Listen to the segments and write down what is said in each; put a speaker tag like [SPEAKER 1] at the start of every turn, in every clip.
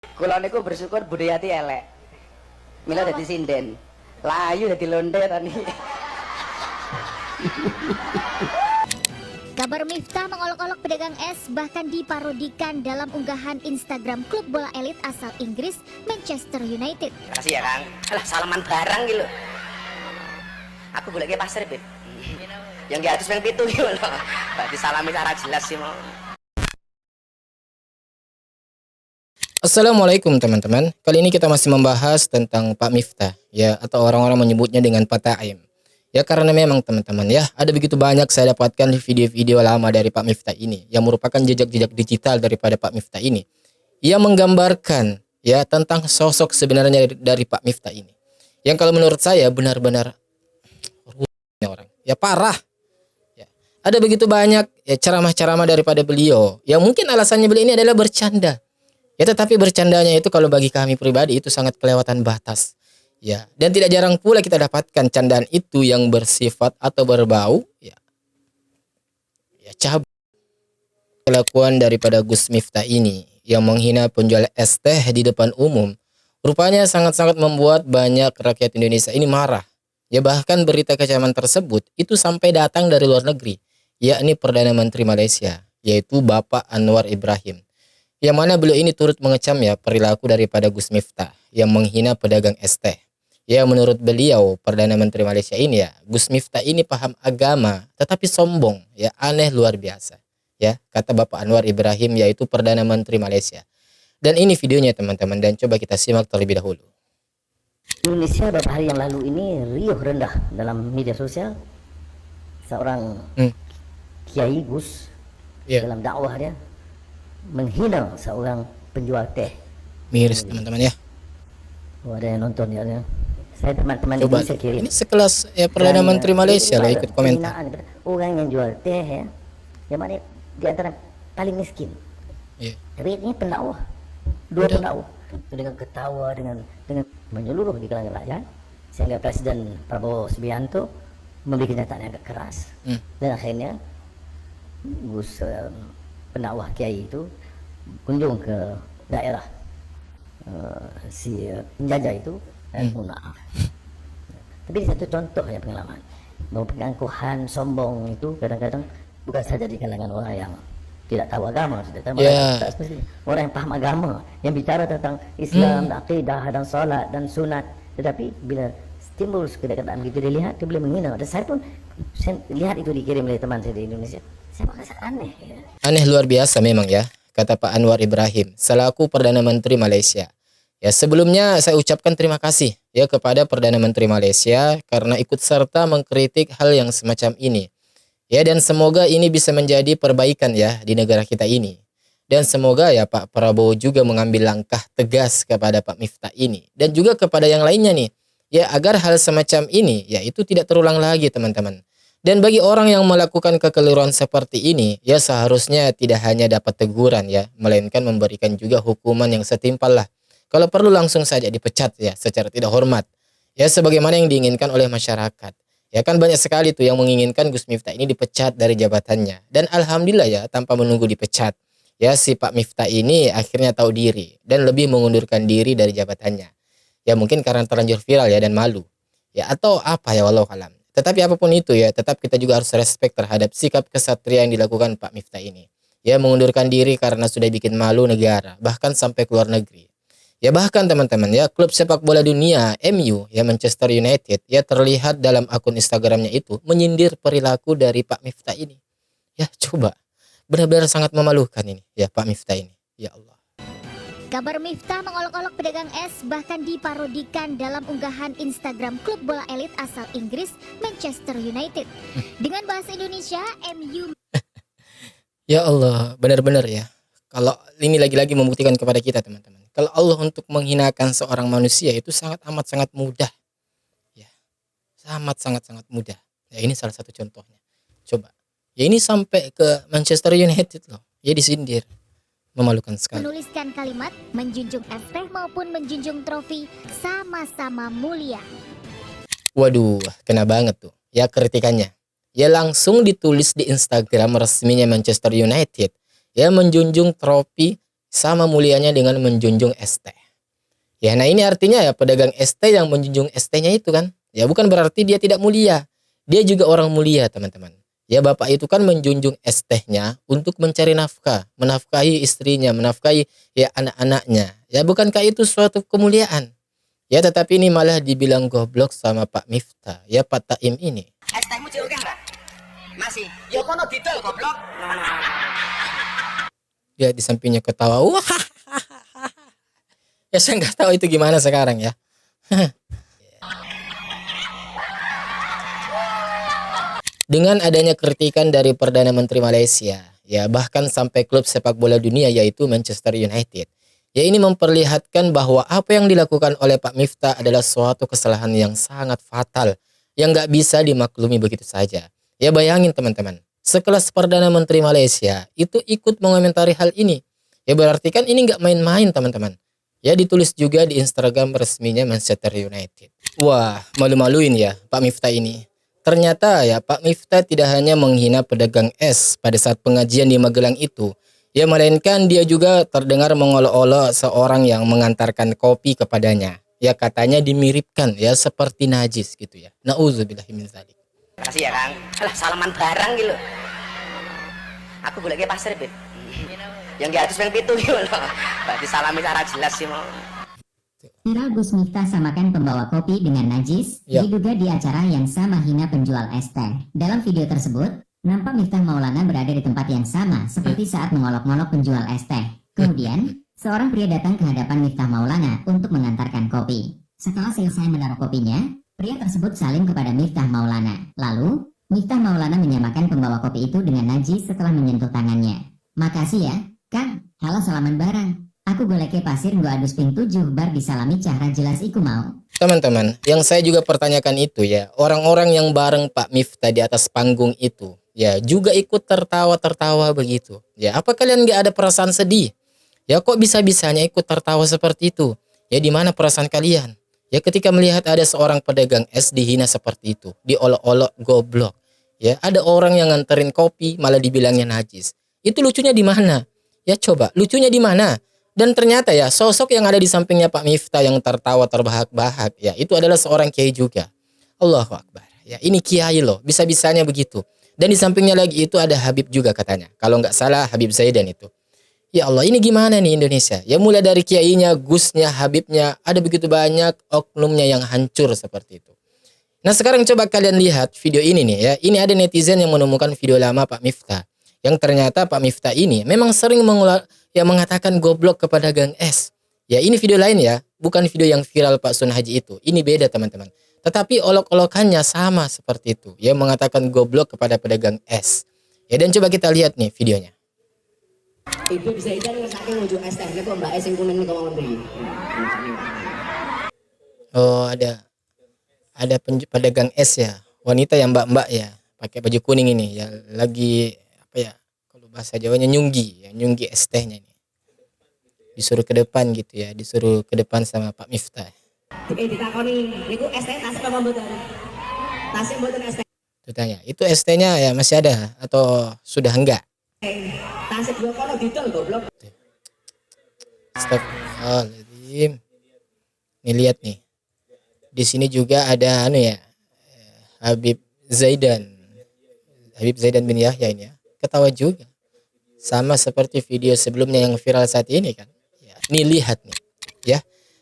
[SPEAKER 1] Kula niku bersyukur budayati elek. Mila dadi sinden. Layu dadi londe tani.
[SPEAKER 2] Kabar Miftah mengolok-olok pedagang es bahkan diparodikan dalam unggahan Instagram klub bola elit asal Inggris Manchester United.
[SPEAKER 1] Makasih ya Kang. Alah salaman barang gitu. Aku golek ke pasar, Beb. Yang di atas yang pitu gitu loh. Berarti salami cara jelas sih mau.
[SPEAKER 3] Assalamualaikum teman-teman. Kali ini kita masih membahas tentang Pak Miftah ya, atau orang-orang menyebutnya dengan Pak Taim. Ya karena memang teman-teman ya, ada begitu banyak saya dapatkan video-video lama dari Pak Miftah ini yang merupakan jejak-jejak digital daripada Pak Miftah ini. Ia menggambarkan ya tentang sosok sebenarnya dari Pak Miftah ini. Yang kalau menurut saya benar-benar orang. Ya parah. Ya. Ada begitu banyak ya ceramah-ceramah daripada beliau. Yang mungkin alasannya beliau ini adalah bercanda. Ya tetapi bercandanya itu kalau bagi kami pribadi itu sangat kelewatan batas. Ya, dan tidak jarang pula kita dapatkan candaan itu yang bersifat atau berbau ya cabul. Kelakuan daripada Gus Miftah ini yang menghina penjual es teh di depan umum rupanya sangat-sangat membuat banyak rakyat Indonesia ini marah. Ya bahkan berita kecaman tersebut itu sampai datang dari luar negeri, yakni Perdana Menteri Malaysia, yaitu Bapak Anwar Ibrahim. Yang mana beliau ini turut mengecam ya perilaku daripada Gus Miftah yang menghina pedagang es teh. Ya menurut beliau Perdana Menteri Malaysia ini ya, Gus Miftah ini paham agama tetapi sombong, ya aneh luar biasa. Ya, kata Bapak Anwar Ibrahim yaitu Perdana Menteri Malaysia. Dan ini videonya teman-teman dan coba kita simak terlebih dahulu.
[SPEAKER 4] Indonesia beberapa hari yang lalu ini riuh rendah dalam media sosial seorang Kiai Gus dalam dakwah dia menghina seorang penjual teh.
[SPEAKER 3] Miris teman-teman ya.
[SPEAKER 4] Oh, ada yang nonton ya. Saya teman-teman
[SPEAKER 3] Coba
[SPEAKER 4] Indonesia kirim.
[SPEAKER 3] ini sekelas ya Perdana Menteri Malaysia lah ikut komentar.
[SPEAKER 4] Orang yang jual teh ya, yang mana di antara paling miskin.
[SPEAKER 3] Iya.
[SPEAKER 4] Tapi ini pendakwah, dua pendakwah dengan ketawa dengan menyeluruh di kalangan rakyat. Sehingga Presiden Prabowo Subianto memberi kenyataan yang agak keras. Dan akhirnya Gus pendakwah Kiai itu kunjung ke daerah si penjajah itu dan maaf. Tapi satu contoh ya pengalaman bahwa pengangkuhan sombong itu kadang-kadang bukan saja di kalangan orang yang tidak tahu agama, orang yang paham agama, yang bicara tentang Islam, akidah dan salat dan sunat, tetapi bila timbul kedekatan begitu dilihat dia boleh menghina. Dan saya pun lihat itu dikirim oleh teman saya di Indonesia. Saya merasa aneh ya.
[SPEAKER 3] Aneh luar biasa memang ya, kata Pak Anwar Ibrahim selaku Perdana Menteri Malaysia. Ya sebelumnya saya ucapkan terima kasih ya kepada Perdana Menteri Malaysia karena ikut serta mengkritik hal yang semacam ini. Ya dan semoga ini bisa menjadi perbaikan ya di negara kita ini. Dan semoga ya Pak Prabowo juga mengambil langkah tegas kepada Pak Miftah ini dan juga kepada yang lainnya nih. Ya agar hal semacam ini ya itu tidak terulang lagi teman-teman. Dan bagi orang yang melakukan kekeliruan seperti ini ya seharusnya tidak hanya dapat teguran ya, melainkan memberikan juga hukuman yang setimpal lah. Kalau perlu langsung saja dipecat ya secara tidak hormat. Ya sebagaimana yang diinginkan oleh masyarakat. Ya kan banyak sekali tuh yang menginginkan Gus Miftah ini dipecat dari jabatannya. Dan alhamdulillah ya tanpa menunggu dipecat. Ya si Pak Miftah ini akhirnya tahu diri dan lebih mengundurkan diri dari jabatannya. Ya mungkin karena terlanjur viral ya dan malu. Ya atau apa ya walau alam. Tetapi apapun itu ya tetap kita juga harus respect terhadap sikap kesatria yang dilakukan Pak Miftah ini. Ya mengundurkan diri karena sudah bikin malu negara bahkan sampai ke luar negeri. Ya bahkan teman-teman ya klub sepak bola dunia MU ya Manchester United ya terlihat dalam akun Instagramnya itu menyindir perilaku dari Pak Miftah ini. Ya coba benar-benar sangat memalukan ini ya Pak Miftah ini. Ya Allah.
[SPEAKER 2] Kabar Miftah mengolok-olok pedagang es bahkan diparodikan dalam unggahan Instagram klub bola elit asal Inggris Manchester United. Dengan bahasa Indonesia, MU.
[SPEAKER 3] Ya Allah, benar-benar ya. Kalau ini lagi-lagi membuktikan kepada kita teman-teman. Kalau Allah untuk menghinakan seorang manusia itu sangat amat sangat mudah. Ya. Sangat mudah. Ya ini salah satu contohnya. Coba. Ya ini sampai ke Manchester United loh. Ya disindir. Memalukan sekali.
[SPEAKER 2] Menuliskan kalimat menjunjung es teh maupun menjunjung trofi sama-sama mulia.
[SPEAKER 3] Waduh, kena banget tuh. Ya kritikannya. Ya langsung ditulis di Instagram resminya Manchester United. Ya menjunjung trofi sama mulianya dengan menjunjung es teh. Ya, nah ini artinya ya pedagang es teh yang menjunjung es tehnya itu kan, ya bukan berarti dia tidak mulia. Dia juga orang mulia, teman-teman. Ya, bapak itu kan menjunjung es tehnya untuk mencari nafkah, menafkahi istrinya, menafkahi ya anak-anaknya. Ya, bukankah itu suatu kemuliaan? Ya, tetapi ini malah dibilang goblok sama Pak Miftah, ya Pak Taim ini.
[SPEAKER 1] Es tehmu cilok enggak? Masih. Ya kono didol goblok.
[SPEAKER 3] Dia di sampingnya ketawa. Wah. Ya saya nggak tahu itu gimana sekarang ya. Dengan adanya kritikan dari Perdana Menteri Malaysia, ya bahkan sampai klub sepak bola dunia yaitu Manchester United. Ya ini memperlihatkan bahwa apa yang dilakukan oleh Pak Miftah adalah suatu kesalahan yang sangat fatal yang nggak bisa dimaklumi begitu saja. Ya bayangin teman-teman, sekelas Perdana Menteri Malaysia itu ikut mengomentari hal ini. Ya berarti kan ini nggak main-main teman-teman. Ya ditulis juga di Instagram resminya Manchester United. Wah, malu-maluin ya Pak Miftah ini. Ternyata ya Pak Miftah tidak hanya menghina pedagang es pada saat pengajian di Magelang itu. Ya melainkan dia juga terdengar mengolok-olok seorang yang mengantarkan kopi kepadanya. Ya katanya dimiripkan ya seperti najis gitu ya. Nauzubillahi min dzalik.
[SPEAKER 1] Makasih ya Kang. Alah salaman barang gitu. Aku golek pasir, Beb. Yang gak atus yang pitu gitu loh. Berarti salami cara jelas sih mau.
[SPEAKER 5] Viral Gus Miftah samakan pembawa kopi dengan najis,
[SPEAKER 3] Ya.
[SPEAKER 5] diduga di acara yang sama hina penjual es teh. Dalam video tersebut, nampak Miftah Maulana berada di tempat yang sama seperti saat mengolok-olok penjual es teh. Kemudian, seorang pria datang ke hadapan Miftah Maulana untuk mengantarkan kopi. Setelah selesai menaruh kopinya, pria tersebut salim kepada Miftah Maulana. Lalu, Miftah Maulana menyamakan pembawa kopi itu dengan najis setelah menyentuh tangannya. Makasih ya, Kang. Halo salaman barang. Aku goleke pasir gua adus ping 7 bar disalami cara jelas iku mau.
[SPEAKER 3] Teman-teman, yang saya juga pertanyakan itu ya, orang-orang yang bareng Pak Miftah di atas panggung itu, ya juga ikut tertawa-tertawa begitu. Ya, apa kalian nggak ada perasaan sedih? Ya kok bisa-bisanya ikut tertawa seperti itu? Ya di mana perasaan kalian? Ya ketika melihat ada seorang pedagang es dihina seperti itu, diolok-olok goblok. Ya, ada orang yang nganterin kopi malah dibilangnya najis. Itu lucunya di mana? Ya coba, lucunya di mana? Dan ternyata ya sosok yang ada di sampingnya Pak Miftah yang tertawa terbahak-bahak ya itu adalah seorang kiai juga. Allahu Akbar. Ya ini kiai loh, bisa-bisanya begitu. Dan di sampingnya lagi itu ada Habib juga katanya. Kalau nggak salah Habib Zaidan itu. Ya Allah, ini gimana nih Indonesia? Ya mulai dari kiainya, Gusnya, Habibnya, ada begitu banyak oknumnya yang hancur seperti itu. Nah sekarang coba kalian lihat video ini nih ya. Ini ada netizen yang menemukan video lama Pak Miftah. Yang ternyata Pak Miftah ini memang sering mengatakan goblok kepada gang es. Ya ini video lain ya, bukan video yang viral Pak Sun Haji itu. Ini beda teman-teman. Tetapi olok-olokannya sama seperti itu. Ya mengatakan goblok kepada pedagang es. Ya dan coba kita lihat nih videonya.
[SPEAKER 1] Ibu bisa idan saking ngujuk es teh kok Mbak es sing kuning niku mawon mriki.
[SPEAKER 3] Oh ada pedagang es ya, wanita yang mbak-mbak ya, pakai baju kuning ini ya, lagi apa ya, kalau bahasa Jawanya nyunggi, ya nyunggi es tehnya ini. Disuruh ke depan gitu ya, disuruh ke depan sama Pak Miftah.
[SPEAKER 1] Ditakoni niku es teh tasik apa mboten? Tasik mboten es teh.
[SPEAKER 3] Itu tanya, itu es tehnya ya masih ada atau sudah enggak?
[SPEAKER 1] Tasik yo kono didol goblok.
[SPEAKER 3] Astagfirullahaladzim. Nih lihat nih. Di sini juga ada Habib Zaidan bin Yahya ini ya. Ketawa juga. Sama seperti video sebelumnya yang viral saat ini kan. Ya, nih lihat nih. Ya.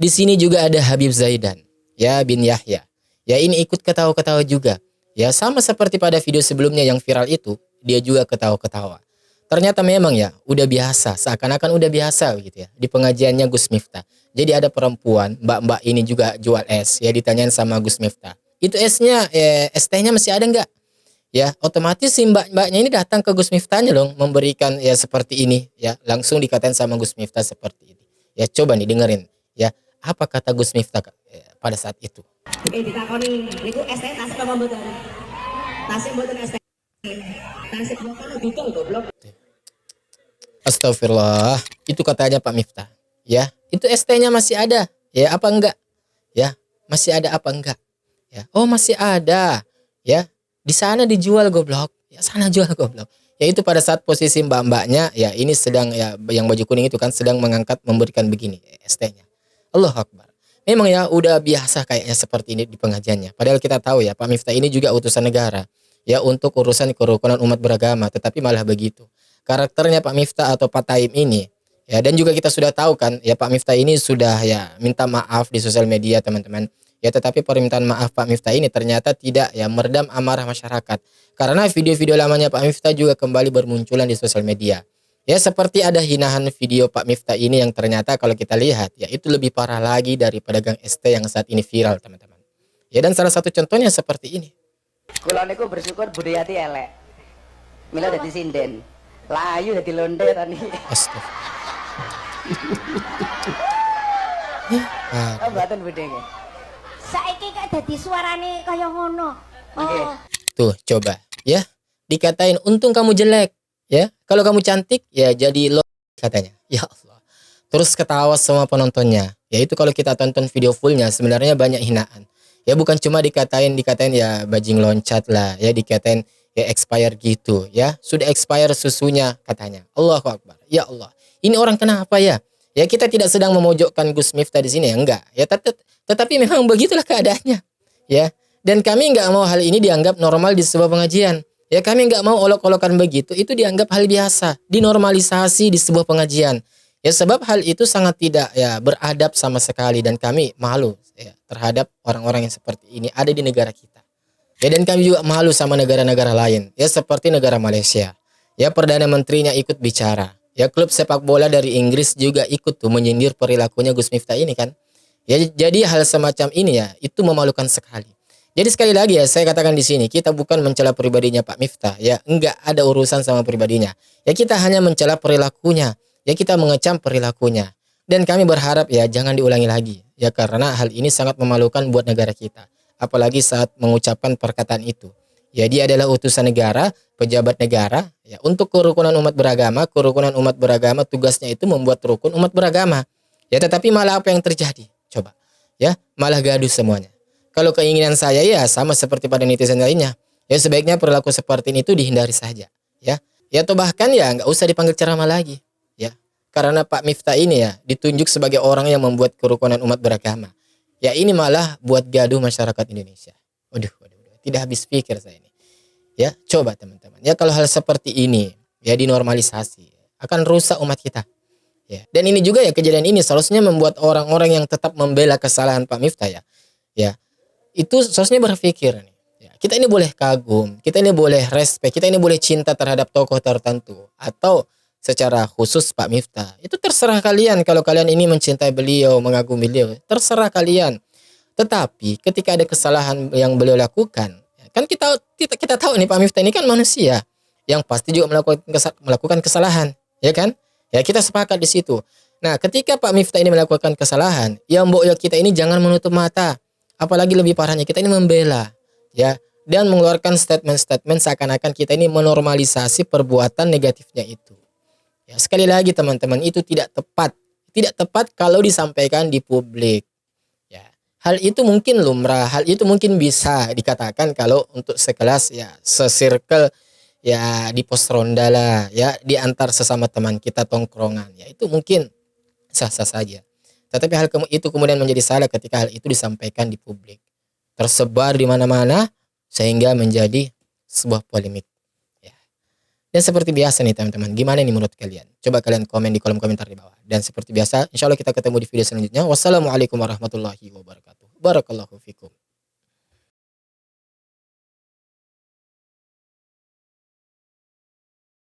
[SPEAKER 3] Di sini juga ada Habib Zaidan ya bin Yahya. Ya ini ikut ketawa-ketawa juga. Ya sama seperti pada video sebelumnya yang viral itu, dia juga ketawa-ketawa. Ternyata memang ya udah biasa, seakan-akan udah biasa gitu ya di pengajiannya Gus Miftah. Jadi ada perempuan, mbak-mbak ini juga jual es, ya ditanyain sama Gus Miftah. Itu esnya, es tehnya masih ada nggak? Ya otomatis si mbak-mbaknya ini datang ke Gus Miftahnya dong, memberikan ya seperti ini, ya langsung dikatain sama Gus Miftah seperti ini. Ya coba nih dengerin, ya apa kata Gus Miftah pada saat itu?
[SPEAKER 1] Ditakoni niku es teh tasik apa mboten? Tasik mboten es teh. Tasik yo kono didol goblok.
[SPEAKER 3] Astagfirullah, itu katanya Pak Miftah. Ya, itu es tehnya masih ada. Ya, apa enggak? Ya, masih ada apa enggak? Ya, oh masih ada. Ya, di sana dijual goblok. Ya, sana jual goblok. yaitu pada saat posisi mbak-mbaknya ya ini sedang ya yang baju kuning itu kan sedang mengangkat memberikan begini ST-nya. Allahu Akbar. Memang ya udah biasa kayaknya seperti ini di pengajiannya. Padahal kita tahu ya Pak Miftah ini juga utusan negara ya untuk urusan kerukunan umat beragama, tetapi malah begitu. Karakternya Pak Miftah atau Pak Taim ini ya, dan juga kita sudah tahu kan ya Pak Miftah ini sudah ya minta maaf di sosial media teman-teman. Ya tetapi permintaan maaf Pak Miftah ini ternyata tidak ya meredam amarah masyarakat. Karena video-video lamanya Pak Miftah juga kembali bermunculan di sosial media. Ya seperti ada hinaan video Pak Miftah ini yang ternyata kalau kita lihat ya itu lebih parah lagi dari pedagang ST yang saat ini viral teman-teman. Ya dan salah satu contohnya seperti ini.
[SPEAKER 1] Kula niku bersyukur Budayati elek. Mila dadi sinden. Layu dadi londe tani.
[SPEAKER 3] Astagfirullah.
[SPEAKER 1] Oh mboten Bude nggih.
[SPEAKER 2] Saiki kok dadi suarane kaya ngono.
[SPEAKER 1] Nggih.
[SPEAKER 3] Tuh coba ya dikatain untung kamu jelek ya. Kalau kamu cantik ya jadi lo katanya. Ya Allah. Terus ketawa semua penontonnya. Ya itu kalau kita tonton video fullnya sebenarnya banyak hinaan. Ya bukan cuma dikatain ya bajing loncat lah, ya dikatain ya expire gitu ya. Sudah expire susunya katanya. Allahu Akbar. Ya Allah. Ini orang kenapa ya? Ya kita tidak sedang memojokkan Gus Miftah di sini ya enggak. Ya tetapi memang begitulah keadaannya. Ya. Dan kami enggak mau hal ini dianggap normal di sebuah pengajian. Ya kami enggak mau olok-olokan begitu. Itu dianggap hal biasa, dinormalisasi di sebuah pengajian. Ya sebab hal itu sangat tidak ya beradab sama sekali dan kami malu ya terhadap orang-orang yang seperti ini ada di negara kita. Ya dan kami juga malu sama negara-negara lain. Ya seperti negara Malaysia. Ya Perdana Menterinya ikut bicara. Ya klub sepak bola dari Inggris juga ikut tuh menyindir perilakunya Gus Miftah ini kan. Ya jadi hal semacam ini ya itu memalukan sekali. Jadi sekali lagi ya saya katakan di sini kita bukan mencela pribadinya Pak Miftah ya, enggak ada urusan sama pribadinya. Ya kita hanya mencela perilakunya. Ya kita mengecam perilakunya. Dan kami berharap ya jangan diulangi lagi. Ya karena hal ini sangat memalukan buat negara kita. Apalagi saat mengucapkan perkataan itu. Ya dia adalah utusan negara, pejabat negara. Ya untuk kerukunan umat beragama tugasnya itu membuat rukun umat beragama. Ya tetapi malah apa yang terjadi? Coba. Ya malah gaduh semuanya. Kalau keinginan saya ya sama seperti pada netizen lainnya. Ya sebaiknya perilaku seperti ini itu dihindari saja. Ya atau bahkan ya nggak usah dipanggil ceramah lagi. Ya karena Pak Miftah ini ya ditunjuk sebagai orang yang membuat kerukunan umat beragama. Ya ini malah buat gaduh masyarakat Indonesia. Waduh, tidak habis pikir saya ini. Ya coba teman-teman. Ya kalau hal seperti ini ya dinormalisasi akan rusak umat kita. Ya dan ini juga ya kejadian ini seharusnya membuat orang-orang yang tetap membela kesalahan Pak Miftah ya. Ya itu seharusnya berpikir nih. Ya, kita ini boleh kagum, kita ini boleh respect, kita ini boleh cinta terhadap tokoh tertentu atau secara khusus Pak Miftah. Itu terserah kalian kalau kalian ini mencintai beliau, mengagumi beliau. Terserah kalian. Tetapi ketika ada kesalahan yang beliau lakukan, kan kita tahu nih Pak Miftah ini kan manusia yang pasti juga melakukan kesalahan, ya kan? Ya kita sepakat di situ. Nah, ketika Pak Miftah ini melakukan kesalahan, ya mbok ya kita ini jangan menutup mata. Apalagi lebih parahnya kita ini membela, ya, dan mengeluarkan statement-statement seakan-akan kita ini menormalisasi perbuatan negatifnya itu. Ya, sekali lagi teman-teman itu tidak tepat kalau disampaikan di publik. Ya, hal itu mungkin lumrah, hal itu mungkin bisa dikatakan kalau untuk sekelas ya se-circle ya di pos ronda lah, ya di antar sesama teman kita tongkrongan, ya itu mungkin sah-sah saja. Tetapi hal itu kemudian menjadi salah ketika hal itu disampaikan di publik. Tersebar di mana-mana sehingga menjadi sebuah polemik. Ya. Dan seperti biasa nih teman-teman, gimana nih menurut kalian? Coba kalian komen di kolom komentar di bawah. Dan seperti biasa, insya Allah kita ketemu di video selanjutnya. Wassalamualaikum warahmatullahi wabarakatuh. Barakallahu fikum.